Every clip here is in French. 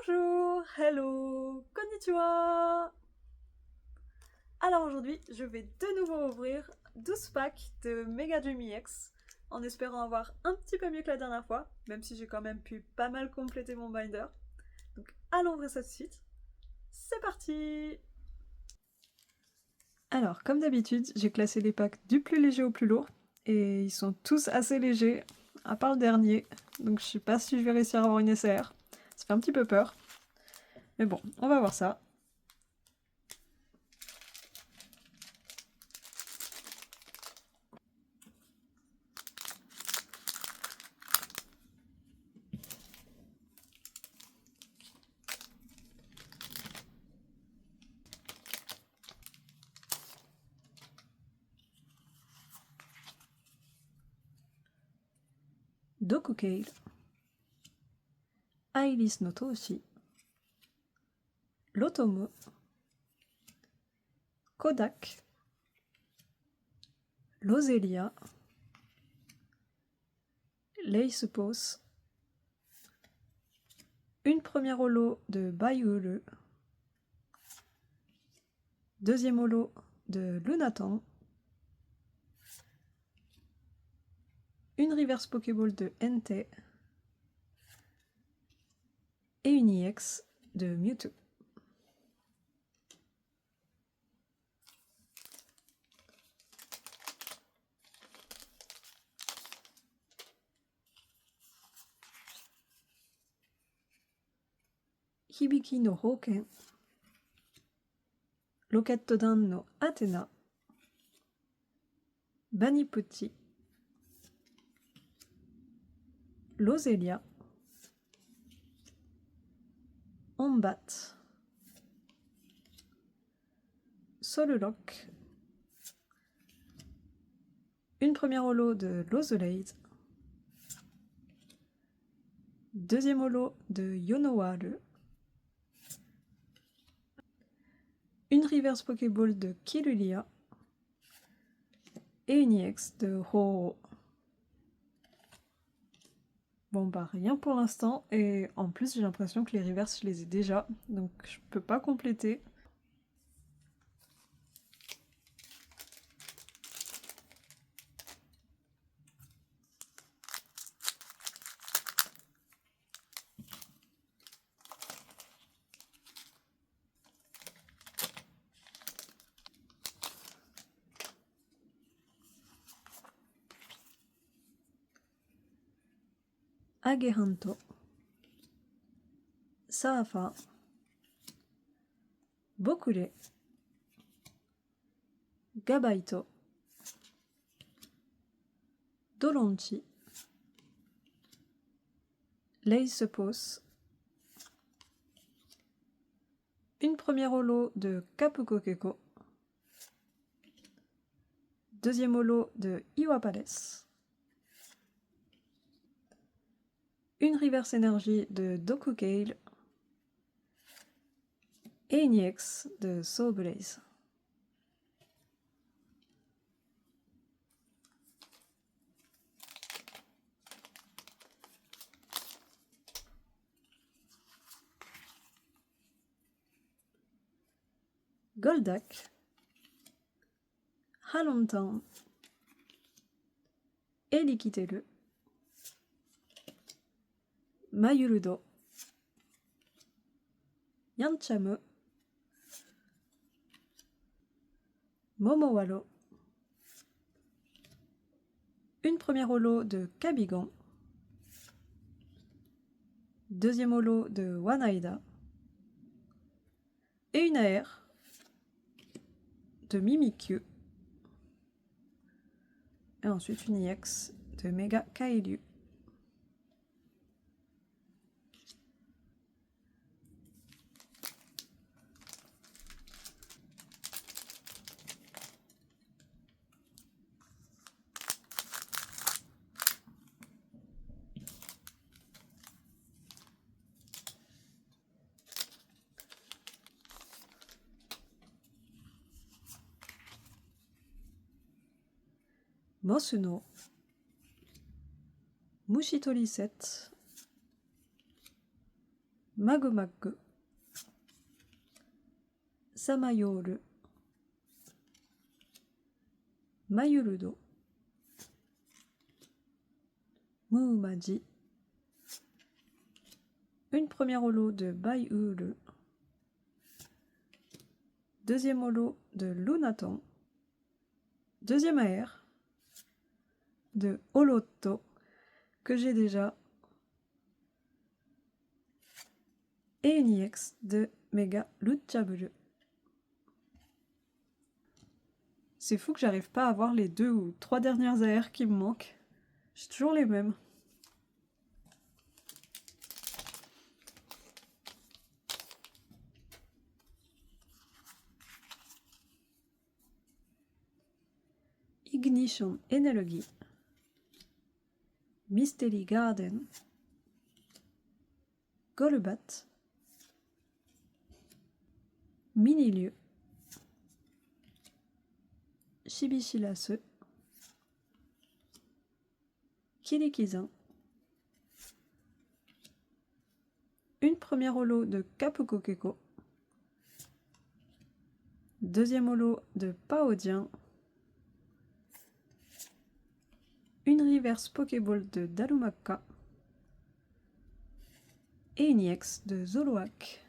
Bonjour, hello, konnichiwa. Alors aujourd'hui, je vais de nouveau ouvrir 12 packs de Mega Dream EX en espérant avoir un petit peu mieux que la dernière fois, même si j'ai quand même pu pas mal compléter mon binder. Donc allons ouvrir ça tout de suite. C'est parti. Alors comme d'habitude, j'ai classé les packs du plus léger au plus lourd et ils sont tous assez légers, à part le dernier. Donc je sais pas si je vais réussir à avoir une SR. Ça fait un petit peu peur. Mais bon, on va voir ça. Dokugale, Ailis no Toshi, Lotomo, Kodak, Lozelia, Lace Pose, une première holo de Bayulu, deuxième holo de Lunatan, une reverse Pokéball de Entei et une EX de Mewtwo. Hibiki no Hoken, Lockettodan no Athena, Baniputti, Lozelia, Ombat, Sololock, une première holo de Lozelade, deuxième holo de Yonowaru, une reverse Pokéball de Kirulia et une EX de Ho-Oh. Bon bah rien pour l'instant, et en plus j'ai l'impression que les reverses je les ai déjà, donc je peux pas compléter. Agehanto, Saafa, Bokure, Gabaito, Dolonchi, Lace Pose, une première holo de Kapuko Keko, deuxième holo de Iwapales, une reverse énergie de Dokugale et une EX de Soul Blaze. Goldak, Halontan, Elikitelu, Mayurudo, Yanchame, Momowalo, une première holo de Kabigan, deuxième holo de Wanaida et une AR de Mimikyu et ensuite une EX de Mega Kaelu. Mosuno, Mushito Lisette, Magomag, Samayoru, Mayurudo, Muumaji, une première holo de Baiuru, deuxième holo de Lunaton, deuxième AR de Holoto que j'ai déjà, et une IX de Mega Luchaburu. C'est fou que j'arrive pas à avoir les 2 ou 3 dernières AR qui me manquent. J'ai toujours les mêmes. Ignition Energy, Mystery Garden, Golbat, Minilieu, Shibishilase, Kirikizan, une première holo de Kapukokeko, deuxième holo de Paodien, une reverse Pokéball de Darumaka et une IX de Zoloak.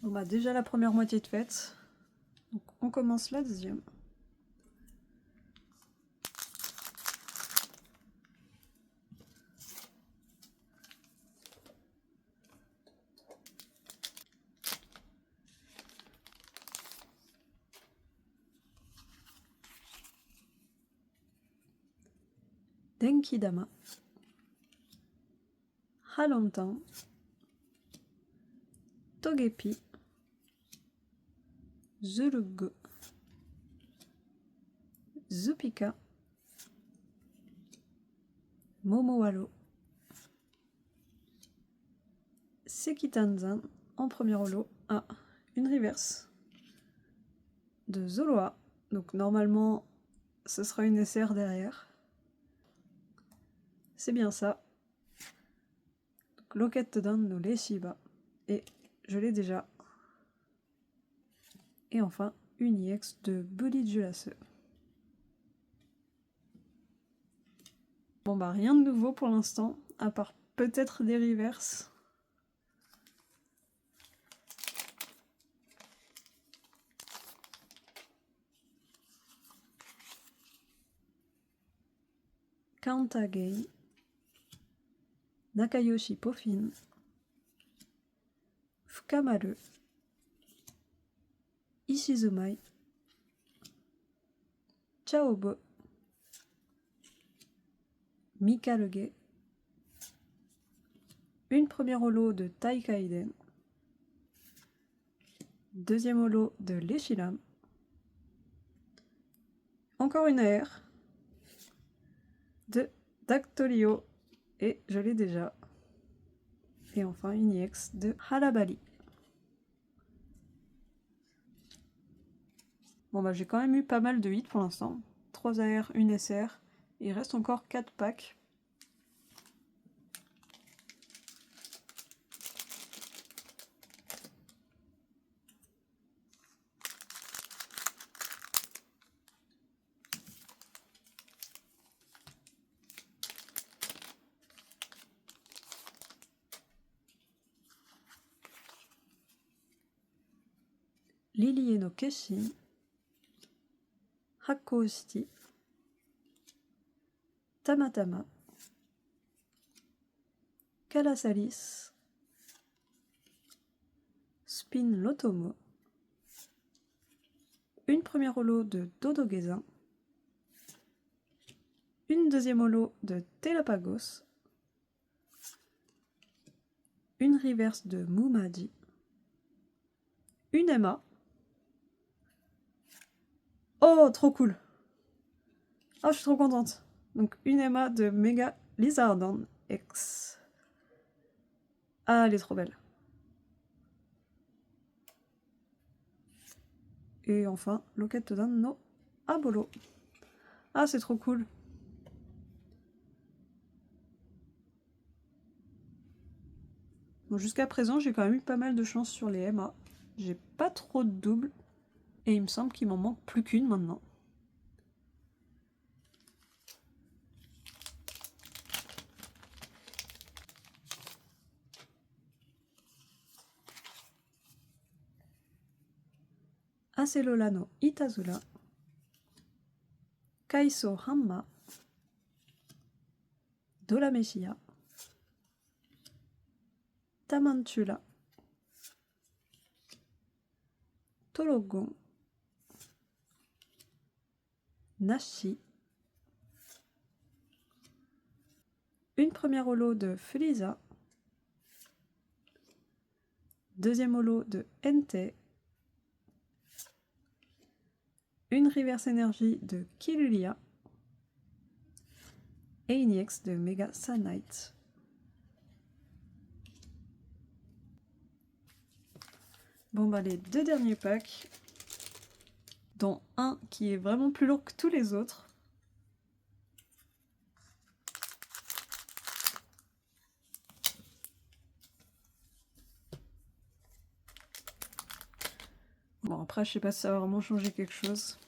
On a déjà la première moitié de faite, donc on commence la deuxième. Denkidama, Halontan, Togepi, Zurug, Zupika, Momowalo, Sekitanzan en premier holo. Ah, une reverse de Zoloa, donc normalement ce sera une SR derrière. C'est bien ça. Donc, Loquette Dan no Leshiba, et je l'ai déjà. Et enfin, une IX de Bulijulase. Bon bah rien de nouveau pour l'instant, à part peut-être des reverses. Kantagei, Nakayoshi Pofin, Fukamaru, Ishizumai, Chaobo, Mikaluge, une première holo de Taikaiden, deuxième holo de Leshilam, encore une AR de Dactolio, et je l'ai déjà. Et enfin une IX de Halabali. Bon bah j'ai quand même eu pas mal de hits pour l'instant. 3 AR, une SR. Il reste encore 4 packs. Lilie no Keshin, Hakko City, Tamatama, Calasalis, Spin Lotomo, une première holo de Dodogezin, une deuxième holo de Telapagos, une reverse de Mumaji, une Emma. Oh, trop cool! Oh, je suis trop contente! Donc, une Emma de Mega Lizardon X. Ah, elle est trop belle. Et enfin, Locket Dan no Abolo. Ah, c'est trop cool. Bon, jusqu'à présent, j'ai quand même eu pas mal de chance sur les MA. J'ai pas trop de doubles. Et il me semble qu'il m'en manque plus qu'une maintenant. Acelola no Itazula. Kaiso Hamma. Dola Meshia. Tamantula. Tologon. Nashi. Une première holo de Felisa. Deuxième holo de Entei. Une reverse énergie de Kilulia. Et une EX de Mega Sanite. Bon bah les deux derniers packs, dont un qui est vraiment plus lourd que tous les autres. Bon après je sais pas si ça va vraiment changer quelque chose.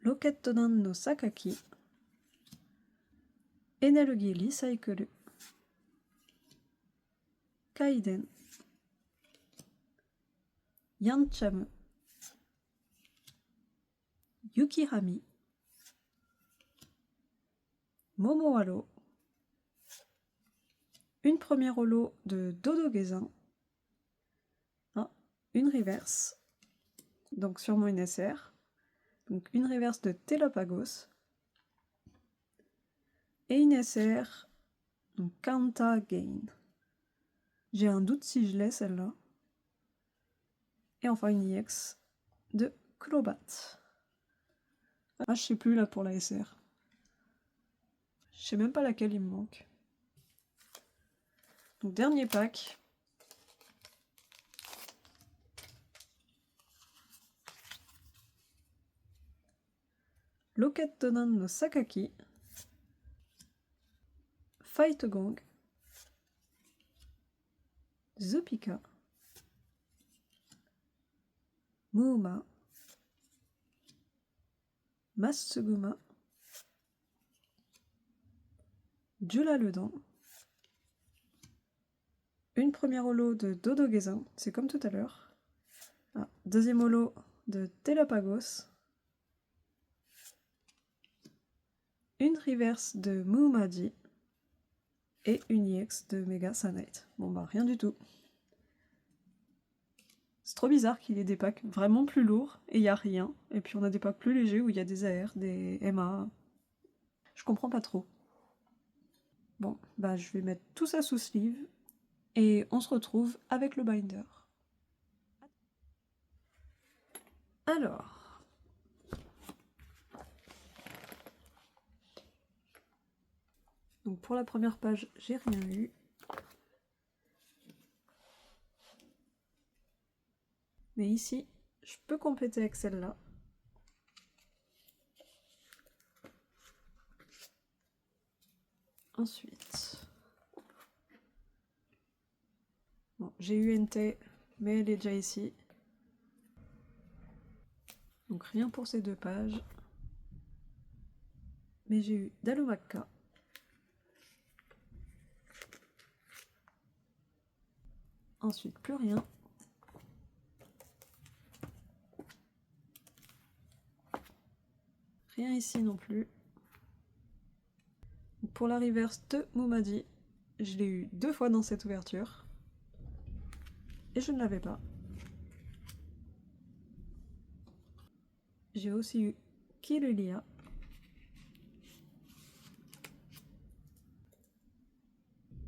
Locket Todan no Sakaki. Enelugi Recycle. Kaiden. Yancham. Yukihami. Momohalo. Une première holo de Dodo Gezin. Ah, une reverse. Donc sûrement une SR. Donc une reverse de Telopagos. Et une SR. Donc Kanta Gain. J'ai un doute si je l'ai celle-là. Et enfin une EX de Klobat. Ah, je sais plus là pour la SR. Je sais même pas laquelle il me manque. Donc dernier pack. Locket Tonan no Sakaki. Fight Gong. Zopika. Muuma. Matsuguma. Jula Ledan. Une première holo de Dodo Gezin, c'est comme tout à l'heure. Ah, deuxième holo de Telopagos. Une reverse de Muumadi. Et une EX de Mega Sanite. Bon bah rien du tout. C'est trop bizarre qu'il y ait des packs vraiment plus lourds et il n'y a rien. Et puis on a des packs plus légers où il y a des AR, des MA. Je comprends pas trop. Bon, bah je vais mettre tout ça sous sleeve et on se retrouve avec le binder. Alors. Donc pour la première page, j'ai rien eu. Mais ici, je peux compléter avec celle-là. Ensuite, bon, j'ai eu Entei, mais elle est déjà ici. Donc rien pour ces deux pages. Mais j'ai eu Dalumaka. Ensuite, plus rien. Rien ici non plus. Pour la reverse de Muumadi, je l'ai eu 2 fois dans cette ouverture. Et je ne l'avais pas. J'ai aussi eu Kilulia.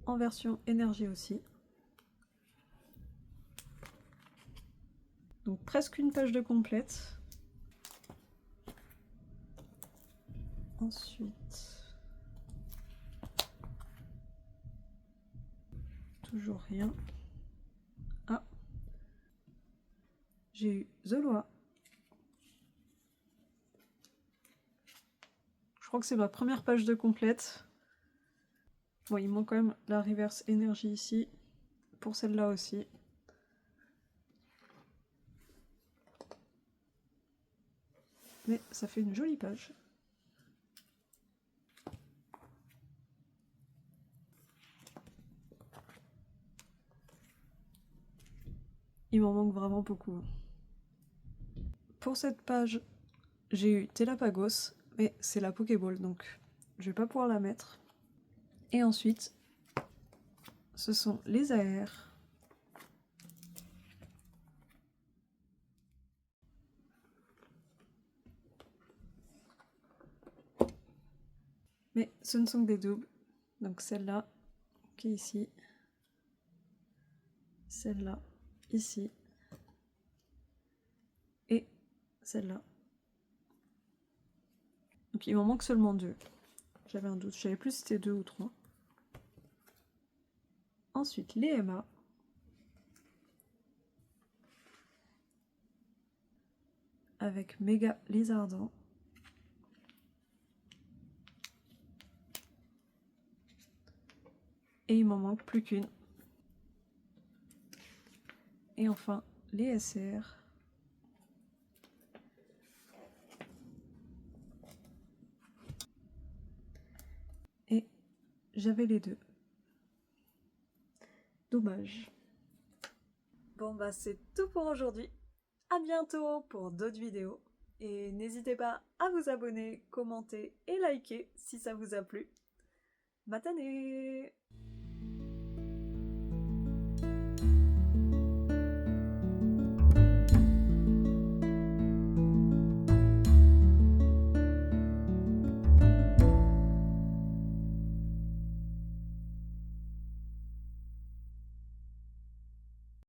En version énergie aussi. Donc presque une page de complète. Ensuite, Toujours rien. Ah. J'ai eu The Loi. Je crois que c'est ma première page de complète. Bon, il manque quand même la reverse énergie ici. Pour celle-là aussi. Mais ça fait une jolie page. Il m'en manque vraiment beaucoup. Pour cette page, j'ai eu Telapagos, mais c'est la Pokéball, donc je vais pas pouvoir la mettre. Et ensuite, ce sont les AR. Mais ce ne sont que des doubles. Donc celle-là, qui est ici. Celle-là, ici. Et celle-là. Donc il m'en manque seulement 2. J'avais un doute, je savais plus si c'était 2 ou 3. Ensuite, les Emma. Avec Méga Lézardant. Et il m'en manque plus qu'une. Et enfin, les SR. Et j'avais les 2. Dommage. Bon bah c'est tout pour aujourd'hui. À bientôt pour d'autres vidéos. Et n'hésitez pas à vous abonner, commenter et liker si ça vous a plu. Matane!